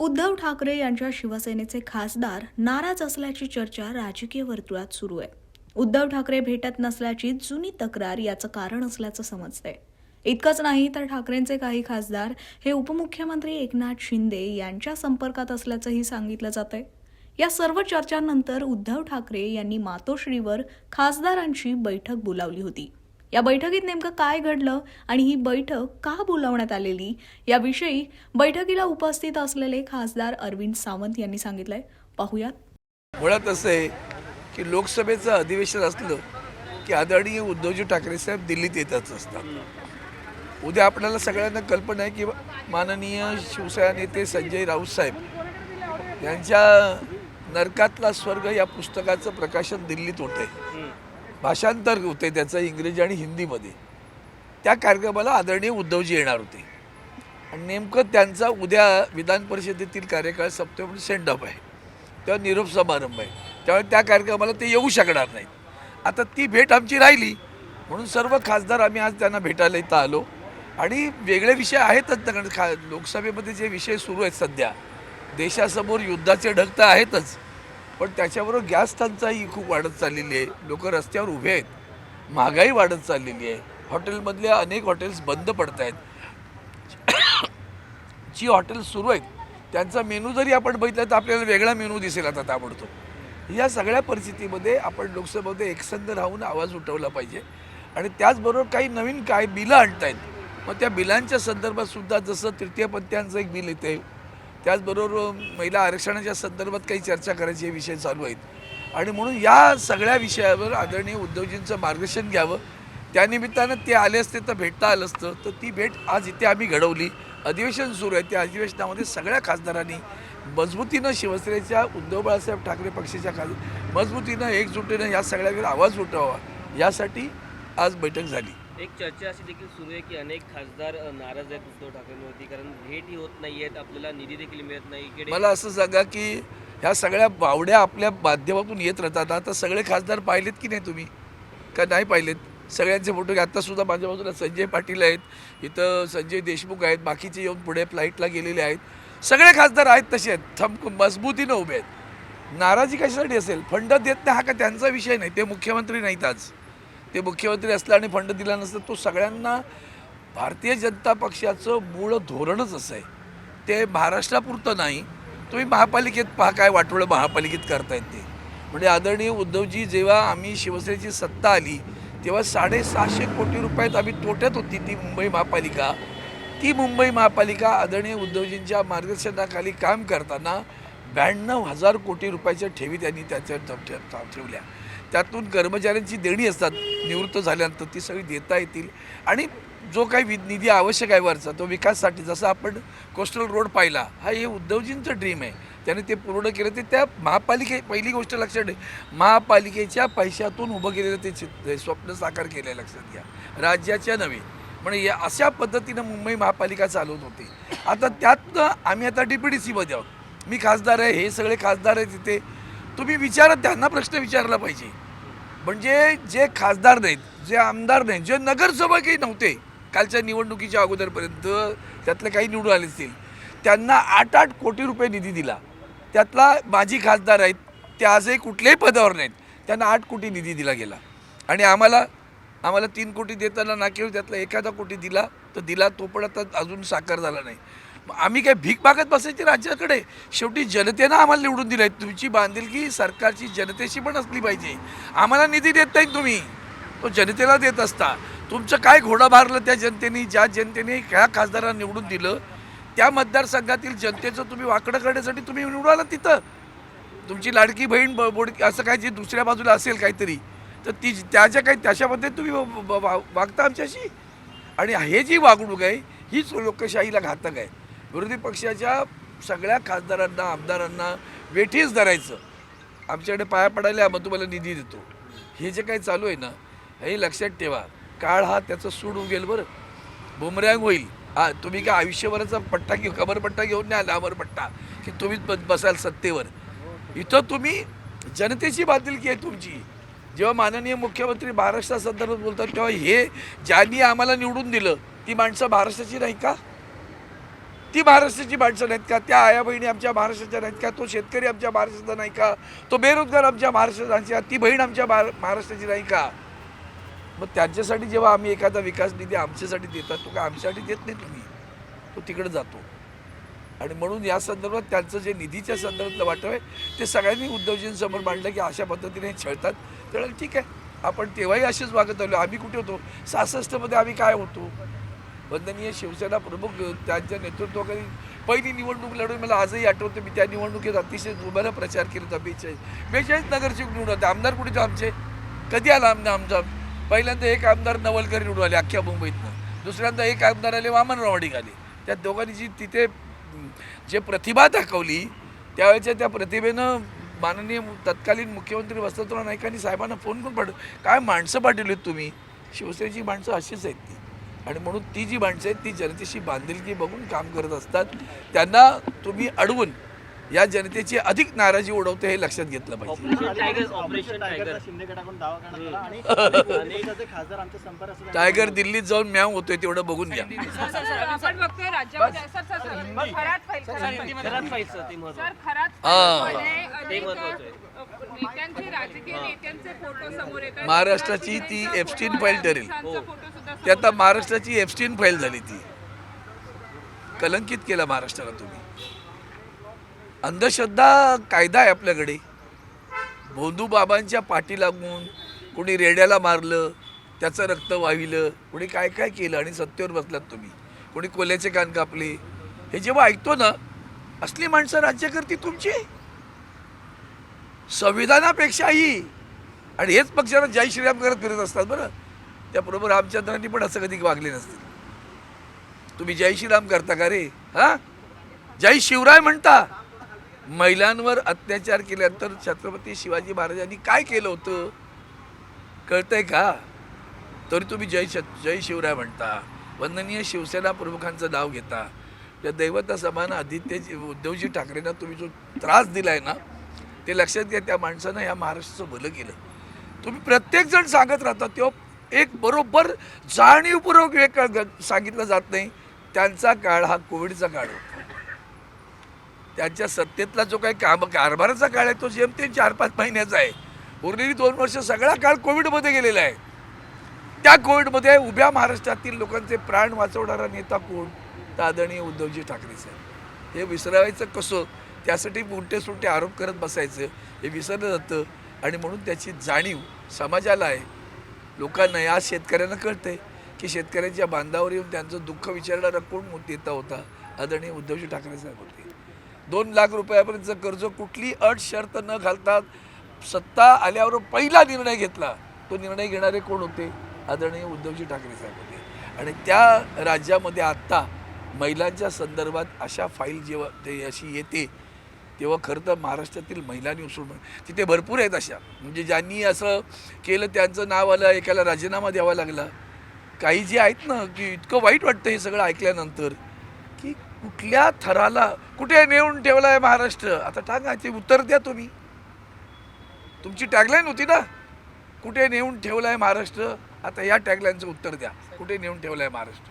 उद्धव ठाकरे यांच्या शिवसेनेचे खासदार नाराज असल्याची चर्चा राजकीय वर्तुळात सुरू आहे. उद्धव ठाकरे भेटत नसल्याची जुनी तक्रार याचं कारण असल्याचं समजतंय. इतकंच नाही तर ठाकरेंचे काही खासदार हे उपमुख्यमंत्री एकनाथ शिंदे यांच्या संपर्कात असल्याचंही सांगितलं जातंय. या सर्व चर्चांनंतर उद्धव ठाकरे यांनी मातोश्रीवर खासदारांची बैठक बोलावली होती. या बैठकीत नेमकं काय घडलं आणि ही बैठक का बोलावण्यात आलेली याविषयी बैठकीला उपस्थित असलेले खासदार अरविंद सावंत यांनी सांगितलंय. पाहूयात. मुळात असं आहे की लोकसभेचं अधिवेशन असलं की आदरणीय उद्धवजी ठाकरे साहेब दिल्लीत येतच असतात. उद्या आपल्याला सगळ्यांना कल्पना आहे की माननीय शिवसेना नेते संजय राऊत साहेब यांच्या नरकातला स्वर्ग या पुस्तकाचं प्रकाशन दिल्लीत होत आहे. भाषांतर होते त्याचं इंग्रजी आणि हिंदीमध्ये. त्या कार्यक्रमाला आदरणीय उद्धवजी येणार होते आणि नेमकं त्यांचा उद्या विधान परिषदेतील कार्यकाळ सप्टेंबर सेंड ऑफ आहे, तेव्हा निरोप समारंभ आहे. त्यामुळे त्या कार्यक्रमाला ते येऊ शकणार नाहीत. आता ती भेट आमची राहिली म्हणून सर्व खासदार आम्ही आज त्यांना भेटायला इथं आलो. आणि वेगळे विषय आहेतच ना, कारण लोकसभेमध्ये जे विषय सुरू आहेत सध्या, देशासमोर युद्धाचे ढग तर आहेतच, पण त्याच्याबरोबर गॅस टंचाई खूप वाढत चाललेली आहे. लोक रस्त्यावर उभे आहेत, महागाई वाढत चाललेली आहे, हॉटेलमधल्या अनेक हॉटेल्स बंद पडत आहेत. जी हॉटेल्स सुरू आहेत त्यांचा मेनू जरी आपण बघितला तर आपल्याला वेगळा मेनू दिसेल आता ताबडतोब. या सगळ्या परिस्थितीमध्ये आपण लोकसभेमध्ये एकसंध राहून आवाज उठवला पाहिजे. आणि त्याचबरोबर काही नवीन काय बिलं आणत आहेत, मग त्या बिलांच्या संदर्भात सुद्धा जसं तृतीयपंथीयांचं एक बिल येते, त्याचबरोबर महिला आरक्षणाच्या संदर्भात काही चर्चा करायचे विषय चालू आहेत. आणि म्हणून या सगळ्या विषयावर आदरणीय उद्धवजींचं मार्गदर्शन घ्यावं. त्यानिमित्तानं ते आले असते तर भेटता आलं असतं. तर ती भेट आज इथे आम्ही घडवली. अधिवेशन सुरू आहे, त्या अधिवेशनामध्ये सगळ्या खासदारांनी मजबूतीनं शिवसेनेच्या उद्धव बाळासाहेब ठाकरे पक्षाच्या मजबूतीनं एकजुटीनं या सगळ्यावर आवाज उठवावा यासाठी आज बैठक झाली. एक चर्चा अशी देखील सुरू आहे की अनेक खासदार नाराज आहेत उद्धव ठाकरेंवरती, कारण भेटही होत नाही आहेत, आपल्याला निधी देखील मिळत नाही. मला असं सांगा की ह्या सगळ्या बावड्या आपल्या माध्यमातून येत राहतात. आता सगळे खासदार पाहिलेत की नाही तुम्ही, का नाही पाहिलेत? सगळ्यांचे फोटो आत्तासुद्धा माझ्या बाजूला संजय पाटील आहेत, इथं संजय देशमुख आहेत, बाकीचे येऊन पुढे फ्लाईटला गेलेले आहेत. सगळे खासदार आहेत तसे आहेत, थंब मजबूतीनं उभे आहेत. नाराजी कशासाठी असेल? फंड देत नाही हा का त्यांचा विषय नाही. ते मुख्यमंत्री नाहीत आज. ते मुख्यमंत्री असला आणि फंड दिला नसतं, तो सगळ्यांना भारतीय जनता पक्षाचं मूळ धोरणच असं आहे. ते महाराष्ट्रापुरतं नाही, तुम्ही महापालिकेत पहा काय वाटोळं महापालिकेत करतायत ते. म्हणजे आदरणीय उद्धवजी जेव्हा आम्ही शिवसेनेची सत्ता आली तेव्हा 750 कोटी रुपयात आम्ही तोट्यात होती ती मुंबई महापालिका. ती मुंबई महापालिका आदरणीय उद्धवजींच्या मार्गदर्शनाखाली काम करताना 92,000 कोटी रुपयाच्या ठेवी त्यांनी त्याच्यात ठेवल्या. त्यातून कर्मचाऱ्यांची देणी असतात निवृत्त झाल्यानंतर, ती सगळी देता येतील. आणि जो काही निधी आवश्यक आहे वरचा तो विकासासाठी, जसं आपण कोस्टल रोड पाहिला, हा हे उद्धवजींचं ड्रीम आहे, त्याने ते पूर्ण केलं. ते त्या पहिली गोष्ट लक्षात ठेव, महापालिकेच्या पैशातून उभं केलेलं ते स्वप्न साकार केलं, लक्षात घ्या, राज्याच्या नव्हे. म्हणजे या अशा पद्धतीनं मुंबई महापालिका चालवत होती. आता त्यातनं आम्ही आता DPDCमध्ये आहोत. मी खासदार आहे, हे सगळे खासदार आहेत तिथे. तुम्ही विचारा, त्यांना प्रश्न विचारला पाहिजे. म्हणजे जे खासदार नाहीत, जे आमदार नाहीत, जे नगरसेवकही नव्हते कालच्या निवडणुकीच्या अगोदरपर्यंत, त्यातले काही निवडून आले असतील, त्यांना 8-8 कोटी रुपये निधी दिला. त्यातला माजी खासदार आहेत, ते आजही कुठल्याही पदावर नाहीत, त्यांना 8 कोटी निधी दिला गेला. आणि आम्हाला 3 कोटी देताना ना केवळ त्यातला एखादा कोटी दिला तर दिला, तो पण आता अजून साकार झाला नाही. आम्ही काय भीक मागत बसायची राज्याकडे? शेवटी जनतेनं आम्हाला निवडून दिलं आहे. तुमची बांधिलकी सरकारची जनतेशी पण असली पाहिजे. आम्हाला निधी देत नाही तुम्ही, तो जनतेला देत असता. तुमचं काय घोडा मारलं त्या जनतेने? ज्या जनतेने ह्या खासदारांना निवडून दिलं त्या मतदारसंघातील जनतेचं तुम्ही वाकडं करण्यासाठी तुम्ही निवडून आला. तिथं तुमची लाडकी बहीण बोडकी असं काय जे दुसऱ्या बाजूला असेल काहीतरी, तर ती त्याच्या काही त्याच्यामध्ये तुम्ही वागता आमच्याशी. आणि हे जी वागणूक आहे हीच लोकशाहीला घातक आहे. विरोधी पक्षाच्या सगळ्या खासदारांना आमदारांना वेठीच धरायचं, आमच्याकडे पाया पडायला मग तुम्हाला निधी देतो, हे जे काही चालू आहे ना, हे लक्षात ठेवा. काळ हा त्याचं सूड उगेल, बरं, बुमरँग होईल. तुम्ही काय आयुष्यभराचा पट्टा कमरपट्टा घेऊन नाही आला, अमरपट्टा, की तुम्हीच बसाल सत्तेवर. इथं तुम्ही जनतेची बांधिलकी आहे तुमची. जेव्हा माननीय मुख्यमंत्री महाराष्ट्रासंदर्भात बोलतात तेव्हा हे ज्यांनी आम्हाला निवडून दिलं ती माणसं महाराष्ट्राची नाही का? ती महाराष्ट्राची माणसं नाहीत का? त्या आया बहिणी आमच्या महाराष्ट्राच्या नाहीत का? तो शेतकरी आमच्या महाराष्ट्राचा नाही का? तो बेरोजगार आमच्या महाराष्ट्राचा, ती बहीण आमच्या महाराष्ट्राची नाही का? मग त्यांच्यासाठी जेव्हा आम्ही एखादा विकास निधी आमच्यासाठी देतात, तो काय आमच्यासाठी देत नाही तुम्ही, तो तिकडे जातो. आणि म्हणून या संदर्भात त्यांचं जे निधीच्या संदर्भातलं वाटप आहे ते सगळ्यांनी उद्धवजींसमोर मांडलं की अशा पद्धतीने हे छळतात. तर ठीक आहे, आपण तेव्हाही असेच वागत आलो. आम्ही कुठे होतो? 66 आम्ही काय होतो? वंदनीय शिवसेना प्रमुख त्यांच्या नेतृत्वाखाली पहिली निवडणूक लढून मला आजही आठवतं. मी त्या निवडणुकीत अतिशय जोमानं प्रचार केला होता. 42 नगरसेवक निवडून होते. आमदार कुठे तो आमचे? कधी आला आमचा? पहिल्यांदा एक आमदार नवलकर निवडून आले अख्ख्या मुंबईतनं. दुसऱ्यांदा एक आमदार आले वामनराव आढिग आले. त्या दोघांनी जी तिथे जे प्रतिभा दाखवली त्यावेळेच्या त्या प्रतिभेनं माननीय तत्कालीन मुख्यमंत्री वसंतराव नाईकांनी साहेबांना फोन करून काय माणसं पाठवलीत तुम्ही? शिवसेनेची माणसं अशीच आहेत ती. आणि म्हणून ती जी माणसं आहेत ती जनतेशी बांधिलकी बघून काम करत असतात. त्यांना तुम्ही अडवून या जनतेची अधिक नाराजी उडवते हे लक्षात घेतलं पाहिजे. टायगर दिल्लीत जाऊन म्याव होतोय तेवढं बघून घ्या. आपण बघतोय राज्यामध्ये नेत्यांचे राजकीय नेत्यांचे फोटो समोर येतात. महाराष्ट्राची ती एप्स्टीन फाईल ठरेल. ती आता महाराष्ट्राची एप्स्टीन फाईल झाली. ती कलंकित केला महाराष्ट्राला तुम्ही. अंधश्रद्धा कायदा आहे आपल्याकडे. भोंदू बाबांच्या पाठी लागून कोणी रेड्याला मारलं, त्याचं रक्त वाहिलं, कोणी काय काय केलं आणि सत्तेवर बसलात तुम्ही. कोणी कोल्याचे कान कापले. हे जेव्हा ऐकतो ना, असली माणसं राज्यकर्ती तुमची संविधानापेक्षाही. आणि हेच पक्षाला जय श्रीराम करत फिरत असतात बरं. त्याबरोबर रामचंद्रांनी पण असं कधी वागले नसते. तुम्ही जय श्रीराम करता का रे? हां, जय शिवराय म्हणता. महिलांवर अत्याचार केल्यानंतर छत्रपती शिवाजी महाराजांनी काय केलं होतं कळतंय का? तरी तुम्ही जय शिवराय म्हणता. वंदनीय शिवसेना प्रमुखांचं नाव घेता. त्या दैवता समान आदित्य उद्धवजी ठाकरेंना तुम्ही जो त्रास दिलाय ना, ते लक्षात घ्या. त्या माणसानं या महाराष्ट्राचं भलं केलं. तुम्ही प्रत्येकजण सांगत राहता, तेव्हा एक बरोबर जाणीवपूर्वक एक सांगितलं जात नाही. त्यांचा काळ हा कोविडचा काळ होता. त्यांच्या सत्तेतला जो काही कारभाराचा काळ आहे तो जेमतेम 4-5 महिन्याचा आहे. उरलेली 2 वर्ष सगळा काळ कोविडमध्ये गेलेला आहे. त्या कोविडमध्ये उभ्या महाराष्ट्रातील लोकांचे प्राण वाचवणारा नेता कोण? तर आदरणीय उद्धवजी ठाकरे साहेब. हे विसरायचं कसं? त्यासाठी उलटे सुलटे आरोप करत बसायचं हे विसरलं जातं. आणि म्हणून त्याची जाणीव समाजाला आहे, लोकांना. आज शेतकऱ्यांना कळतंय की शेतकऱ्यांच्या बांधावर येऊन त्यांचं दुःख विचारणारा कोण नेता होता? आदरणीय उद्धवजी ठाकरे साहेब होते. 2 लाख रुपयापर्यंतचं कर्ज कुठली अट शर्त न घालता सत्ता आल्यावर पहिला निर्णय घेतला. तो निर्णय घेणारे कोण होते? आदरणीय उद्धवजी ठाकरे साहेब होते. आणि त्या राज्यामध्ये आत्ता महिलांच्या संदर्भात अशा फाईल जेव्हा ते अशी येते तेव्हा खरं तर महाराष्ट्रातील महिलांनी उचलून तिथे भरपूर आहेत अशा. म्हणजे ज्यांनी असं केलं त्यांचं नाव आलं, एकाला राजीनामा द्यावा लागला. काही जे आहेत ना की इतकं वाईट वाटतं हे सगळं ऐकल्यानंतर की कुठल्या थराला कुठे नेऊन ठेवला आहे महाराष्ट्र? आता सांगा, ते उत्तर द्या तुम्ही. तुमची टॅगलाईन होती ना, कुठे नेऊन ठेवला आहे महाराष्ट्र? आता या टॅगलाईनचं उत्तर द्या. कुठे नेऊन ठेवला आहे महाराष्ट्र?